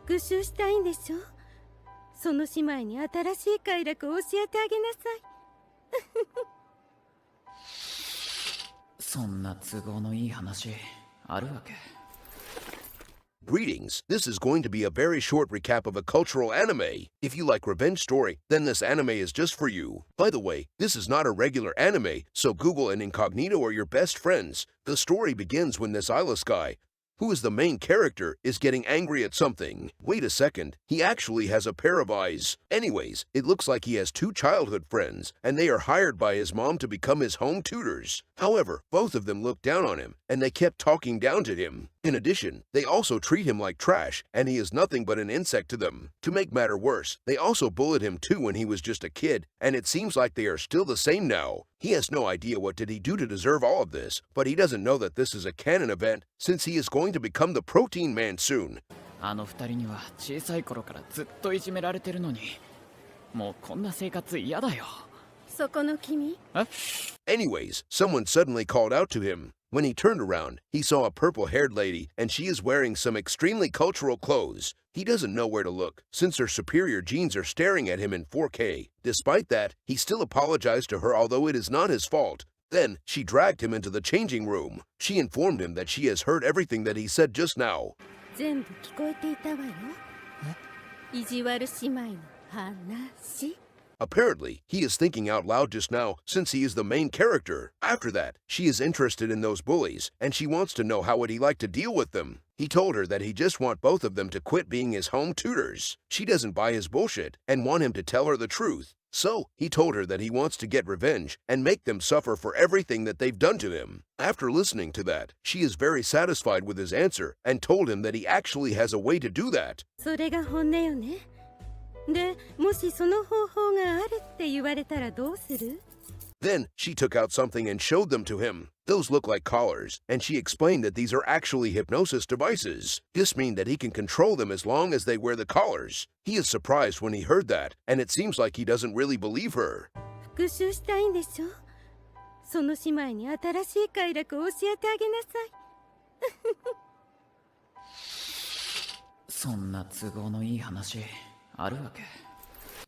復讐したいんでしょ。その姉妹に新しい快楽を教えてあげなさい。そんな都合のいい話あるわけ。 Greetings, this is going to be a very short recap of a cultural anime. If you like revenge story, then this anime is just for you. By the way, this is not a regular anime, so Google and Incognito are your best friends. The story begins when this eyeless guy, who is the main character, is getting angry at something. Wait a second, he actually has a pair of eyes. Anyways, it looks like he has two childhood friends, and they are hired by his mom to become his home tutors. However, both of them look down on him, and they kept talking down to him. In addition, they also treat him like trash, and he is nothing but an insect to them. To make matter worse, they also bullied him too when he was just a kid, and it seems like they are still the same now. He has no idea what did he do to deserve all of this, but he doesn't know that this is a canon event, since he is going to become the Protein Man soon. あの二人には小さい頃からずっといじめられてるのに、もうこんな生活嫌だよ。そこの君。Anyways, someone suddenly called out to him. When he turned around, he saw a purple-haired lady, and she is wearing some extremely cultural clothes. He doesn't know where to look, since her superior genes are staring at him in 4K. Despite that, he still apologized to her, although it is not his fault. Then, she dragged him into the changing room. She informed him that she has heard everything that he said just now. 全部聞こえていたわよ。意地悪姉妹の話。Apparently, he is thinking out loud just now since he is the main character. After that, she is interested in those bullies, and she wants to know how would he like to deal with them. He told her that he just want both of them to quit being his home tutors. She doesn't buy his bullshit and want him to tell her the truth. So, he told her that he wants to get revenge and make them suffer for everything that they've done to him. After listening to that, she is very satisfied with his answer and told him that he actually has a way to do that. それが本音よね。で、もしその方法があるって言われたらどうする？ Then, she took out something and showed them to him. Those look like collars, and she explained that these are actually hypnosis devices. This means that he can control them as long as they wear the collars. He is surprised when he heard that, and it seems like he doesn't really believe her. 復讐したいんでしょ。その姉妹に新しい快楽を教えてあげなさい。そんな都合のいい話あるわけ。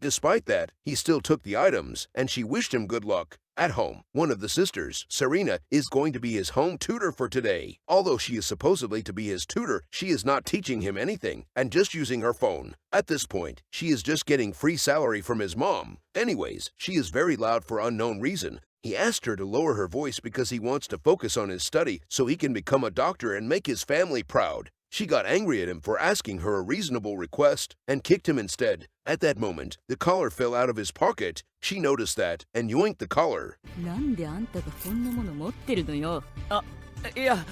Despite that, he still took the items, and she wished him good luck. At home, one of the sisters, Serena, is going to be his home tutor for today. Although she is supposedly to be his tutor, she is not teaching him anything, and just using her phone. At this point, she is just getting free salary from his mom. Anyways, she is very loud for unknown reason. He asked her to lower her voice because he wants to focus on his study so he can become a doctor and make his family proud. She got angry at him for asking her a reasonable request and kicked him instead. At that moment, the collar fell out of his pocket. She noticed that and yoinked the collar. なんであんたがこんなもの持ってるのよ。あ、いや、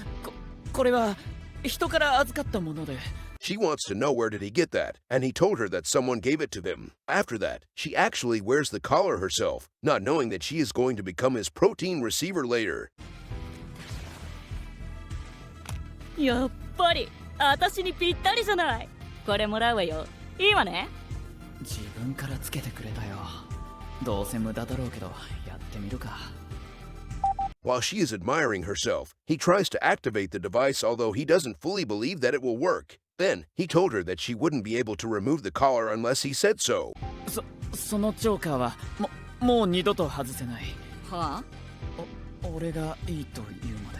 これは人から預かったもので。 She wants to know where did he get that, and he told her that someone gave it to them. After that, she actually wears the collar herself, not knowing that she is going to become his protein receiver later. やっぱり私にぴったりじゃない。これもらうわよ。いいわね。自分からつけてくれたよ。どうせ無駄だろうけど、やってみるか。 While she is admiring herself, he tries to activate the device, although he doesn't fully believe that it will work. Then, he told her that she wouldn't be able to remove the collar unless he said so. そのジョーカーはもう二度と外せない。はあ？俺がいいと言うまで。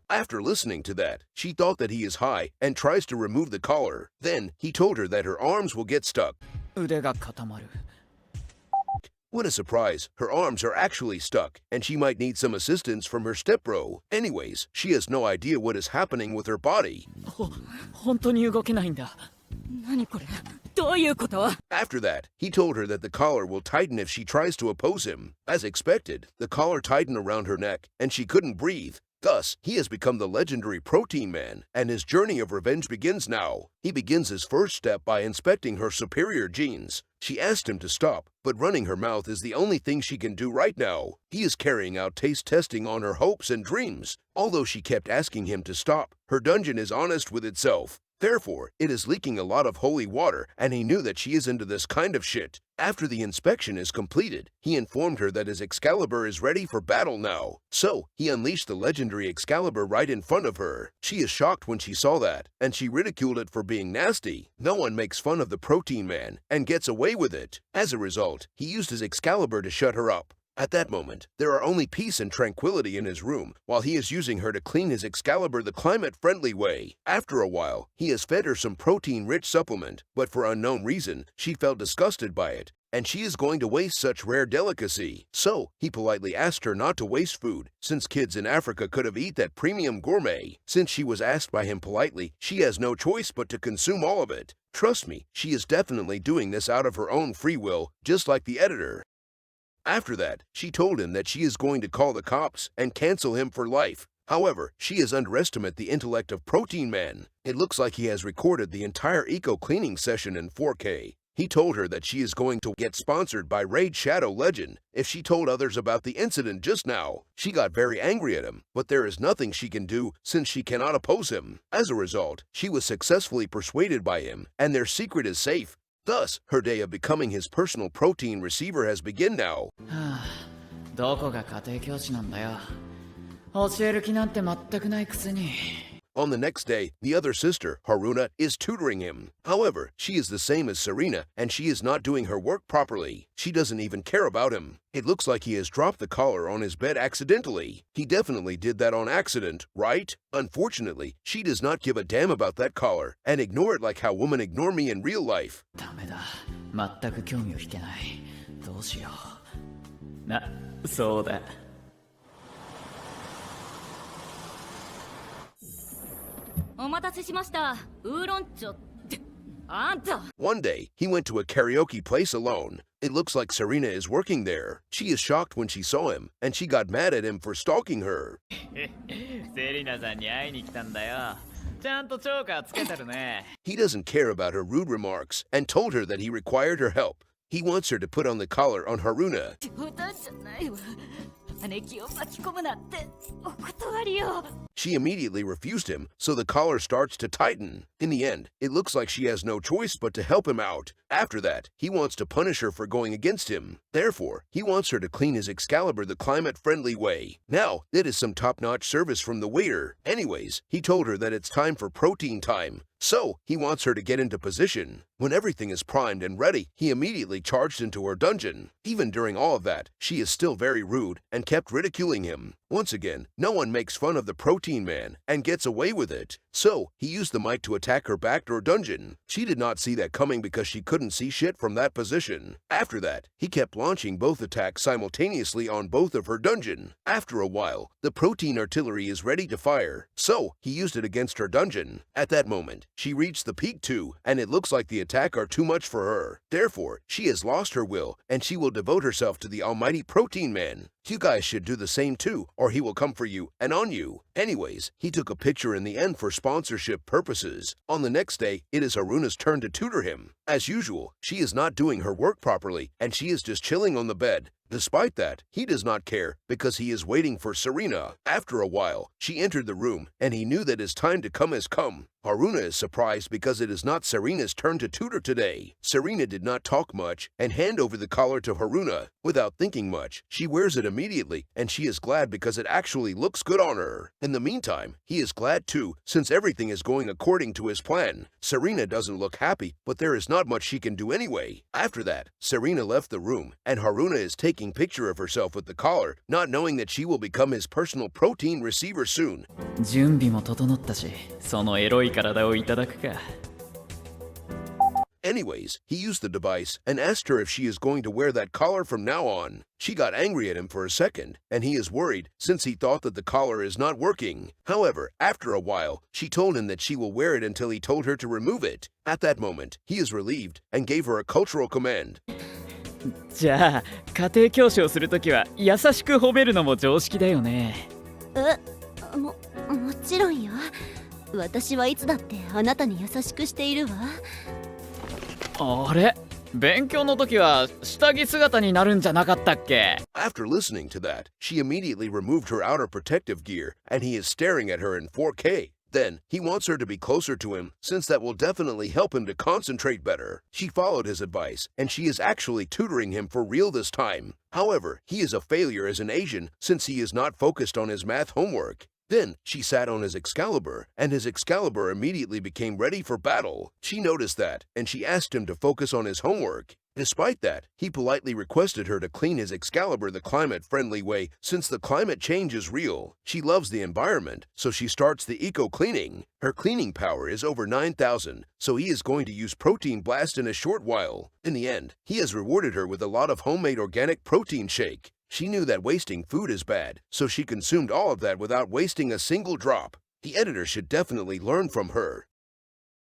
After listening to that, she thought that he is high and tries to remove the collar. Then, he told her that her arms will get stuck. 腕が固まる。 What a surprise, her arms are actually stuck, and she might need some assistance from her stepbro. Anyways, she has no idea what is happening with her body. 本当に動けないんだ。何これ？どういうこと？ After that, he told her that the collar will tighten if she tries to oppose him. As expected, the collar tightened around her neck, and she couldn't breathe. Thus, he has become the legendary Protein Man, and his journey of revenge begins now. He begins his first step by inspecting her superior genes. She asked him to stop, but running her mouth is the only thing she can do right now. He is carrying out taste testing on her hopes and dreams. Although she kept asking him to stop, her dungeon is honest with itself. Therefore, it is leaking a lot of holy water, and he knew that she is into this kind of shit. After the inspection is completed, he informed her that his Excalibur is ready for battle now. So, he unleashed the legendary Excalibur right in front of her. She is shocked when she saw that, and she ridiculed it for being nasty. No one makes fun of the Protein Man and gets away with it. As a result, he used his Excalibur to shut her up. At that moment, there are only peace and tranquility in his room, while he is using her to clean his Excalibur the climate-friendly way. After a while, he has fed her some protein-rich supplement, but for unknown reason, she felt disgusted by it, and she is going to waste such rare delicacy. So, he politely asked her not to waste food, since kids in Africa could have eaten that premium gourmet. Since she was asked by him politely, she has no choice but to consume all of it. Trust me, she is definitely doing this out of her own free will, just like the editor. After that, she told him that she is going to call the cops and cancel him for life. However, she has underestimated the intellect of Protein Man. It looks like he has recorded the entire eco-cleaning session in 4K. He told her that she is going to get sponsored by Raid Shadow Legend if she told others about the incident just now. She got very angry at him, but there is nothing she can do since she cannot oppose him. As a result, she was successfully persuaded by him, and their secret is safe. Thus, her day of becoming his personal protein receiver has begun now. どこが家庭教師なんだよ。教える気なんて全くないくせに。On the next day, the other sister, Haruna, is tutoring him. However, she is the same as Serena, and she is not doing her work properly. She doesn't even care about him. It looks like he has dropped the collar on his bed accidentally. He definitely did that on accident, right? Unfortunately, she does not give a damn about that collar, and ignore it like how women ignore me in real life. ダメだ。全く興味を引けない。どうしよう。そうだ。お待たせしました。ウーロン茶ってあんた。One day, he went to a karaoke place alone. It looks like Serena is working there. She is shocked when she saw him, and she got mad at him for stalking her. セリナさんに会いに来たんだよ。ちゃんとチョーカーつけてるね。He doesn't care about her rude remarks and told her that he required her help. He wants her to put on the collar on Haruna. 冗談じゃないわ。姉貴を巻き込むなってお断りよ。She immediately refused him, so the collar starts to tighten. In the end, it looks like she has no choice but to help him out. After that, he wants to punish her for going against him. Therefore, he wants her to clean his Excalibur the climate-friendly way. Now, that is some top-notch service from the waiter. Anyways, he told her that it's time for protein time. So, he wants her to get into position. When everything is primed and ready, he immediately charged into her dungeon. Even during all of that, she is still very rude and kept ridiculing him. Once again, no one makes fun of the Protein Man and gets away with it. So, he used the mic to attack her backdoor dungeon. She did not see that coming because she couldn't see shit from that position. After that, he kept launching both attacks simultaneously on both of her dungeon. After a while, the protein artillery is ready to fire. So, he used it against her dungeon. At that moment, she reached the peak too, and it looks like the attack are too much for her. Therefore, she has lost her will, and she will devote herself to the almighty Protein Man. You guys should do the same too, or he will come for you and on you. Anyways, he took a picture in the end for sponsorship purposes. On the next day, it is Haruna's turn to tutor him. As usual, she is not doing her work properly, and she is just chilling on the bed. Despite that, he does not care because he is waiting for Serena. After a while, she entered the room, and he knew that his time to come has come. Haruna is surprised because it is not Serena's turn to tutor today. Serena did not talk much and hand over the collar to Haruna. Without thinking much, she wears it immediately, and she is glad because it actually looks good on her. In the meantime, he is glad too, since everything is going according to his plan. Serena doesn't look happy, but there is not much she can do anyway. After that, Serena left the room, and Haruna is taking picture of herself with the collar, not knowing that she will become his personal protein receiver soon. 準備も整ったし、そのエロい体をいただくか。Anyways, he used the device and asked her if she is going to wear that collar from now on. She got angry at him for a second, and he is worried since he thought that the collar is not working. However, after a while, she told him that she will wear it until he told her to remove it. At that moment, he is relieved and gave her a cultural command. じゃあ、家庭教師をするときは優しく褒めるのも常識だよね。もちろんよ。私はいつだってあなたに優しくしているわ。あれ、勉強の時は下着姿になるんじゃなかったっけ？ After listening to that, she immediately removed her outer protective gear, and he is staring at her in 4K. Then, he wants her to be closer to him since that will definitely help him to concentrate better. She followed his advice, and she is actually tutoring him for real this time. However, he is a failure as an Asian since he is not focused on his math homework. Then, she sat on his Excalibur, and his Excalibur immediately became ready for battle. She noticed that, and she asked him to focus on his homework. Despite that, he politely requested her to clean his Excalibur the climate-friendly way since the climate change is real. She loves the environment, so she starts the eco-cleaning. Her cleaning power is over 9,000, so he is going to use Protein Blast in a short while. In the end, he has rewarded her with a lot of homemade organic protein shake. She knew that wasting food is bad, so she consumed all of that without wasting a single drop. The editor should definitely learn from her.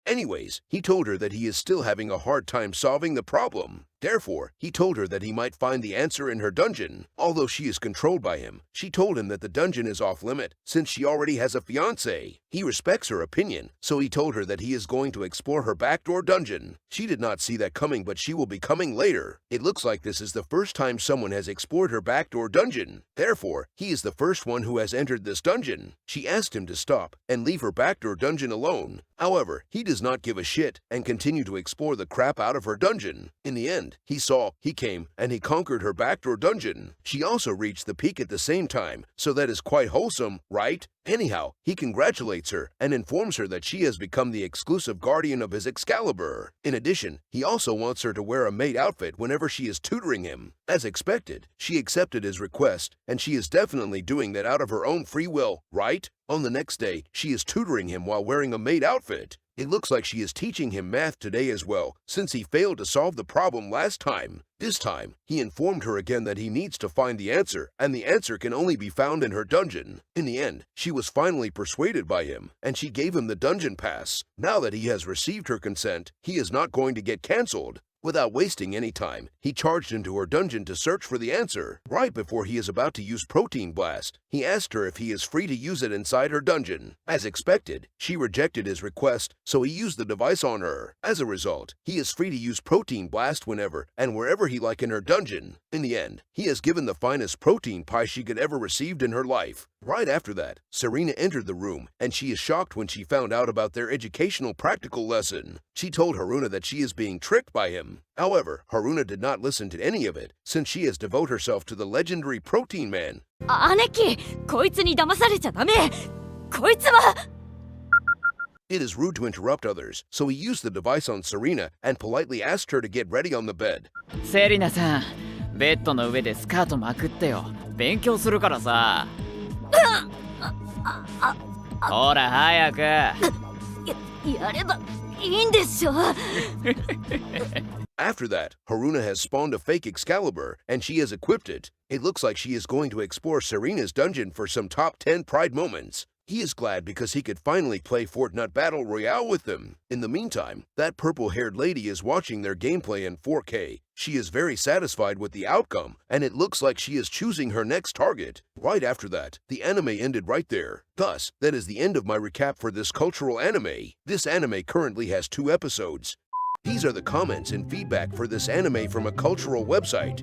Anyways, he told her that he is still having a hard time solving the problem. Therefore, he told her that he might find the answer in her dungeon. Although she is controlled by him, she told him that the dungeon is off limit since she already has a fiancé. He respects her opinion, so he told her that he is going to explore her backdoor dungeon. She did not see that coming, but she will be coming later. It looks like this is the first time someone has explored her backdoor dungeon. Therefore, he is the first one who has entered this dungeon. She asked him to stop and leave her backdoor dungeon alone. However, he does not give a shit and continue to explore the crap out of her dungeon. In the end, he came, and he conquered her backdoor dungeon. She also reached the peak at the same time, so that is quite wholesome, right? Anyhow, he congratulates her and informs her that she has become the exclusive guardian of his Excalibur. In addition, he also wants her to wear a maid outfit whenever she is tutoring him. As expected, she accepted his request, and she is definitely doing that out of her own free will, right? On the next day, she is tutoring him while wearing a maid outfit. It looks like she is teaching him math today as well, since he failed to solve the problem last time. This time, he informed her again that he needs to find the answer, and the answer can only be found in her dungeon. In the end, she was finally persuaded by him, and she gave him the dungeon pass. Now that he has received her consent, he is not going to get cancelled. Without wasting any time, he charged into her dungeon to search for the answer. Right before he is about to use Protein Blast, he asked her if he is free to use it inside her dungeon. As expected, she rejected his request, so he used the device on her. As a result, he is free to use Protein Blast whenever and wherever he like in her dungeon. In the end, he has given the finest protein pie she could ever received in her life. Right after that, Serena entered the room, and she is shocked when she found out about their educational practical lesson. She told Haruna that she is being tricked by him. However, Haruna did not listen to any of it, since she has devoted herself to the legendary Protein Man. 姉貴、こいつに騙されちゃダメ。こいつは。It is rude to interrupt others, so he used the device on Serena and politely asked her to get ready on the bed. セリナさん、ベッドの上でスカートまくってよ。勉強するからさ。ほら早く。やればいいんでしょ。After that, Haruna has spawned a fake Excalibur, and she has equipped it. It looks like she is going to explore Serena's dungeon for some top 10 pride moments. He is glad because he could finally play Fortnite Battle Royale with them. In the meantime, that purple-haired lady is watching their gameplay in 4K. She is very satisfied with the outcome, and it looks like she is choosing her next target. Right after that, the anime ended right there. Thus, that is the end of my recap for this cultural anime. This anime currently has 2 episodes. These are the comments and feedback for this anime from a cultural website.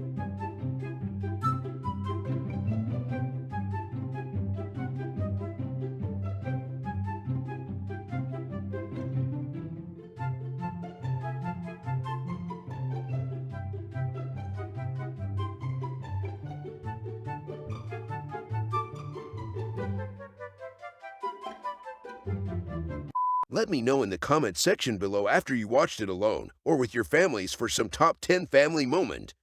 Let me know in the comment section below after you watched it alone or with your families for some top 10 family moment.